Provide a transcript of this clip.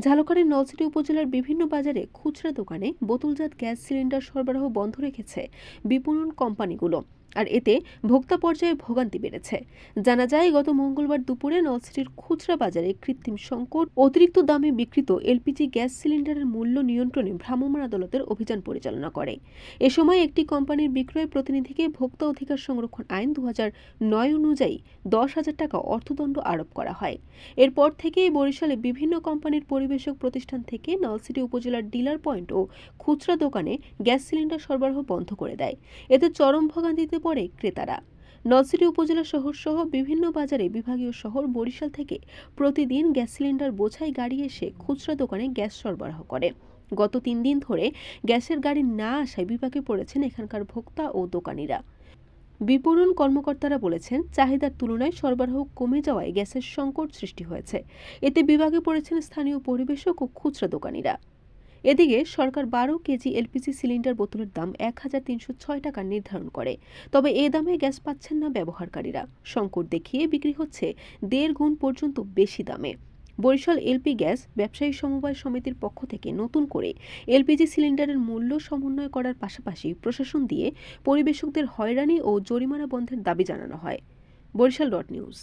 ঝালকাঠির নলছিটি উপজেলার বিভিন্ন বাজারে খুচরা দোকানে বোতলজাত গ্যাস সিলিন্ডার সরবরাহ বন্ধ রেখেছে বিপণন কোম্পানিগুলো। আর এতে ভোক্তা পর্যায়ে ভোগান্তি বেড়েছে। জানা যায়, গত মঙ্গলবার দুপুরে নলছিটির খুচরা বাজারে কৃত্রিম সংকট, অতিরিক্ত দামে বিক্রিত এলপিজি গ্যাস সিলিন্ডারের মূল্য নিয়ন্ত্রণে ভ্রাম্যমাণ আদালতের অভিযান পরিচালনা করে। এ সময় একটি কোম্পানির বিক্রয় প্রতিনিধিকে ভোক্তা অধিকার সংরক্ষণ আইন 2009 অনুযায়ী 10,000 টাকা অর্থদণ্ড আরোপ করা হয়। এরপর থেকেই বরিশালে বিভিন্ন কোম্পানির পরিবেশক প্রতিষ্ঠান থেকে নলছিটি উপজেলার ডিলার পয়েন্ট ও খুচরা দোকানে গ্যাস সিলিন্ডার সরবরাহ বন্ধ করে দেয়। এতে চরম ভোগান্তিতে পড়ে ক্রেতারা। নলছিটি উপজেলা শহর সহ বিভিন্ন বাজারে বিভাগীয় শহর বরিশাল থেকে প্রতিদিন গ্যাস সিলিন্ডার বোঝাই গাড়ি এসে খুচরা দোকানে গ্যাস সরবরাহ করে। গত 3 দিন ধরে গ্যাসের গাড়ি না আসায় বিপাকে পড়েছেন এখানকার ভোক্তা ও দোকানিরা। বিপণন কর্মকর্তারা বলেছেন, চাহিদার তুলনায় সরবরাহ কমে যাওয়ায় গ্যাসের সংকট সৃষ্টি হয়েছে। এতে বিভাগে পড়েছেন স্থানীয় পরিবেশক ও খুচরা দোকানিরা। এদিকে সরকার 12 কেজি এলপিজি সিলিন্ডার বোতলের দাম 1,306 টাকা নির্ধারণ করে। তবে এ দামে গ্যাস পাচ্ছেন না ব্যবহারকারীরা। সংকট দেখিয়ে বিক্রি হচ্ছে 1.5 গুণ পর্যন্ত বেশি দামে। বরিশাল এলপি গ্যাস ব্যবসায়ী সমবায় সমিতির পক্ষ থেকে নতুন করে এলপিজি সিলিন্ডারের মূল্য সমন্বয় করার পাশাপাশি প্রশাসন দিয়ে পরিবেশকদের হয়রানি ও জরিমানা বন্ধের দাবি জানানো হয়। বরিশাল নিউজ।